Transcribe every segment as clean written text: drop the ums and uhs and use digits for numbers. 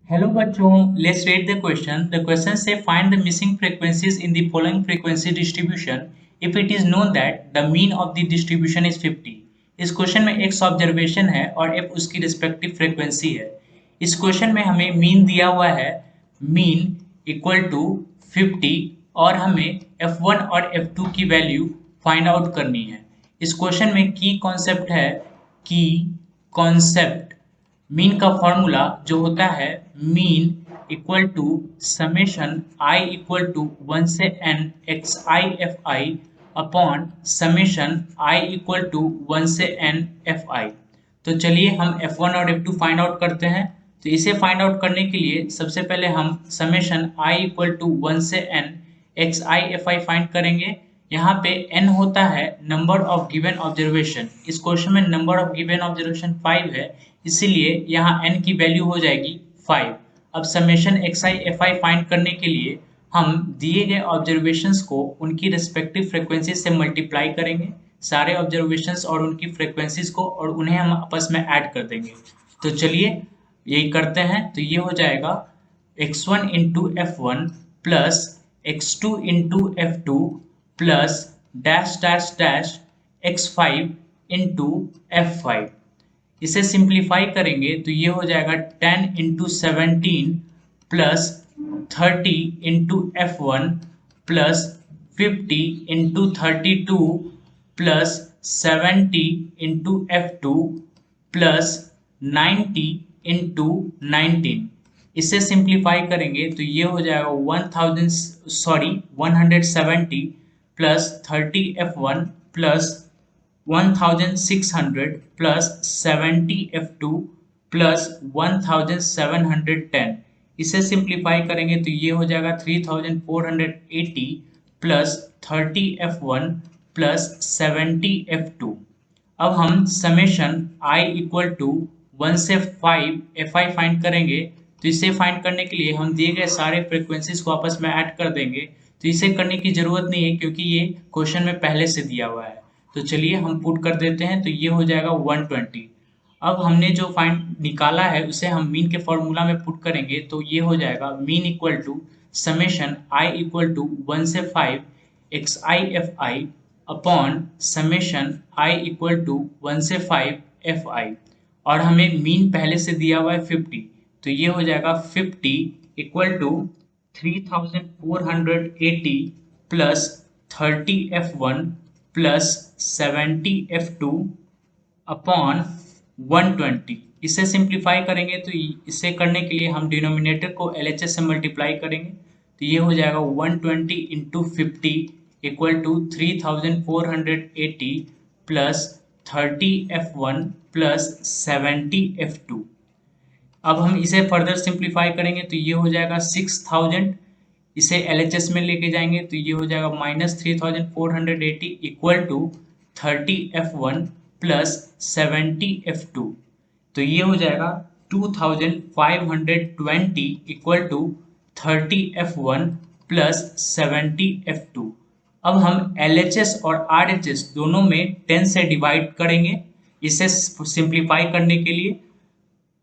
Hello बच्चों, let's read the question. The question say find the missing frequencies in the following frequency distribution if it is known that the mean of the distribution is 50. इस question में x observation है और f उसकी respective frequency है। इस question में हमें mean दिया हुआ है, मीन इक्वल टू 50 और हमें f1 और f2 की वैल्यू फाइंड आउट करनी है। इस क्वेश्चन में की कॉन्सेप्ट है, की कॉन्सेप्ट मीन का फॉर्मूला जो होता है mean equal to summation I equal to 1 से n X I F I upon summation I equal to 1 से n एफ आई। तो चलिए हम f1 और f2 फाइंड आउट करते हैं। तो इसे फाइंड आउट करने के लिए सबसे पहले हम समेशन आई इक्वल टू 1 से n X I F I find करेंगे। यहाँ पे n होता है नंबर ऑफ गिवन ऑब्जर्वेशन। इस क्वेश्चन में नंबर ऑफ गिवन ऑब्जर्वेशन 5 है, इसीलिए यहाँ n की वैल्यू हो जाएगी 5। अब summation x I F I find करने के लिए हम दिए गए ऑब्जर्वेशंस को उनकी रिस्पेक्टिव फ्रीक्वेंसी से मल्टीप्लाई करेंगे, सारे ऑब्जर्वेशंस और उनकी फ्रीक्वेंसीज को, और उन्हें हम आपस में ऐड कर देंगे। तो चलिए यही करते हैं। तो ये हो जाएगा x1 into F one plus x2 into F two plus dash dash dash x5 into F five. इसे सिंप्लीफाई करेंगे तो ये हो जाएगा 10 into 17 plus 30 into F one plus 50 into 32 plus 70 into F two plus 90 into 19। इसे simplify करेंगे तो ये हो जाएगा 170 plus 30 F one plus 1600 plus 70 f2 plus 1710। इसे सिंप्लीफाई करेंगे तो ये हो जाएगा 3480 प्लस 30 f1 प्लस 70 f2। अब हम समेशन i इक्वल टू 1 से 5 fi फाइंड करेंगे। तो इसे फाइंड करने के लिए हम दिए गए सारे फ्रीक्वेंसीज को आपस में ऐड कर देंगे। तो इसे करने की जरूरत नहीं है क्योंकि ये क्वेश्चन में पहले से दिया हुआ है। तो चलिए हम पुट कर देते हैं। तो ये हो जाएगा 120। अब हमने जो फाइंड निकाला है उसे हम मीन के फॉर्मूला में पुट करेंगे तो ये हो जाएगा mean equal to summation I equal to 1 से 5 X I F I upon summation I equal to 1 से 5 एफ आई, और हमें मीन पहले से दिया हुआ है 50। तो ये हो जाएगा 50 equal to 3480 plus 30 f1 plus 70 f2 upon 120। इसे सिंप्लीफाई करेंगे तो इसे करने के लिए हम डिनोमिनेटर को LHS से मल्टीप्लाई करेंगे। तो ये हो जाएगा 120 into 50 equal to 3480 plus 30 f1 plus 70 f2। अब हम इसे फर्दर सिंप्लीफाई करेंगे तो ये हो जाएगा 6000। इसे LHS में लेके जाएंगे तो ये हो जाएगा -3480 equal to 30 f1 plus 70 f2। तो ये हो जाएगा 2520 equal to 30 f1 plus 70 f2। अब हम LHS और RHS दोनों में 10 से डिवाइड करेंगे इसे सिंप्लीफाई करने के लिए।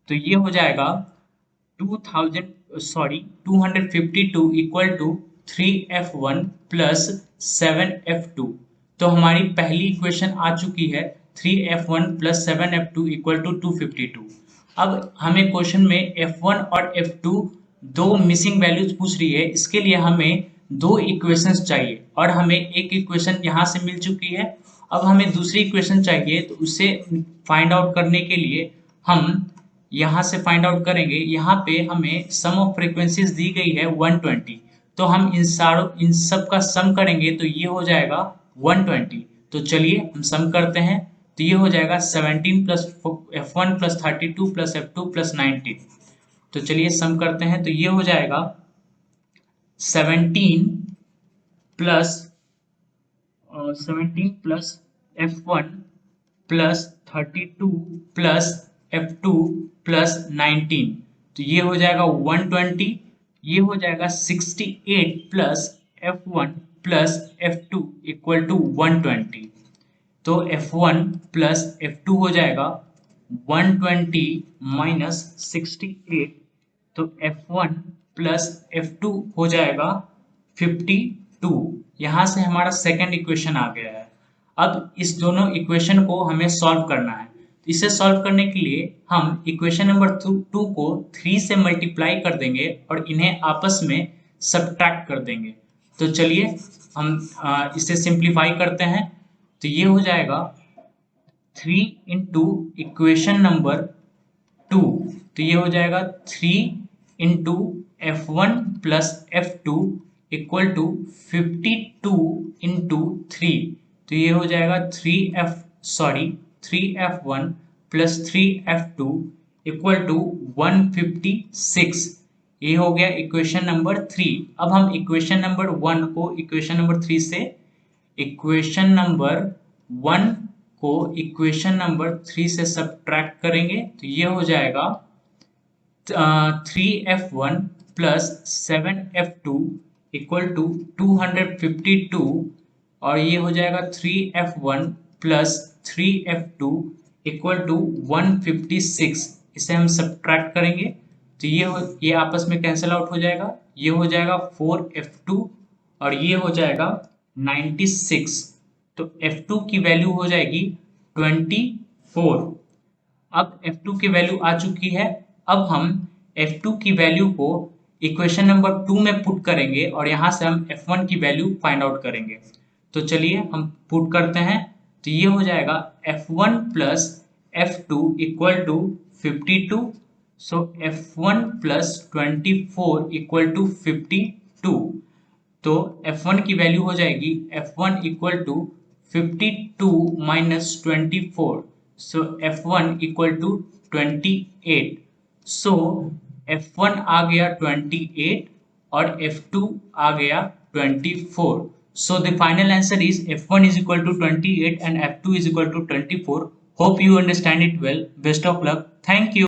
तो ये हो जाएगा 252 equal to 3f1 plus 7f2। तो हमारी पहली इक्वेशन आ चुकी है 3f1 plus 7f2 equal to 252। अब हमें क्वेश्चन में f1 और f2 दो मिसिंग वैल्यूज पूछ रही है। इसके लिए हमें दो इक्वेशंस चाहिए और हमें एक इक्वेशन यहाँ से मिल चुकी है। अब हमें दूसरी इक्वेशन चाहिए, तो उसे फाइंड आउट करने के लिए हम यहाँ से फाइंड आउट करेंगे। यहाँ पे हमें सम ऑफ फ्रीक्वेंसीज दी गई है 120। तो हम इन सब का सम करेंगे तो ये हो जाएगा 120। तो चलिए हम सम करते हैं। तो ये हो जाएगा 17 plus f1 plus 32 plus f2 plus 19। तो चलिए सम करते हैं। तो ये हो जाएगा 17 plus f1 plus 32 plus f2 plus 19। तो ये हो जाएगा 120। ये हो जाएगा 68 plus f1 plus f2 equal to 120। तो f1 प्लस f2 हो जाएगा 120 माइनस 68। तो F1 प्लस F2 हो जाएगा 52। यहाँ से हमारा सेकेंड इक्वेशन आ गया है। अब इस दोनों इक्वेशन को हमें सॉल्व करना है। इसे सॉल्व करने के लिए हम इक्वेशन नंबर 2 को 3 से मल्टीप्लाई कर देंगे और इन्हें आपस में सब्ट्रैक्ट कर देंगे। तो चलिए हम इसे सिंप्लीफाई करते हैं। तो ये हो जाएगा 3 इंटू इक्वेशन नंबर 2, तो ये हो जाएगा 3 into F1 plus F2 equal to 52 into 3, तो ये हो जाएगा 3F1 plus 3F2 equal to 156। ये हो गया इक्वेशन नंबर 3। अब हम इक्वेशन नंबर 1 को इक्वेशन नंबर 3 से इक्वेशन नंबर 1 को इक्वेशन नंबर 3 से सब्ट्रैक्ट करेंगे। तो ये हो जाएगा 3F1 plus 7F2 equal to 252 और ये हो जाएगा 3F1 plus 3F2 equal to 156। इसे हम सब्ट्रैक्ट करेंगे तो ये आपस में कैंसिल आउट हो जाएगा। ये हो जाएगा 4F2 और ये हो जाएगा 96। तो F2 की वैल्यू हो जाएगी 24। अब F2 की वैल्यू आ चुकी है। अब हम F2 की वैल्यू को इक्वेशन नंबर 2 में पुट करेंगे और यहाँ से हम F1 की वैल्यू फाइंड आउट करेंगे। तो चलिए हम पुट करते हैं। तो ये हो जाएगा F1 plus F2 equal to 52। So F1 plus 24 equal to 52। तो F1 की वैल्यू हो जाएगी F1 equal to 52 minus 24। So F1 equal to 28। So F1 आ गया 28 और F2 आ गया 24। So the final answer is F1 is equal to 28 and F2 is equal to 24. Hope you understand it well. Best of luck. Thank you.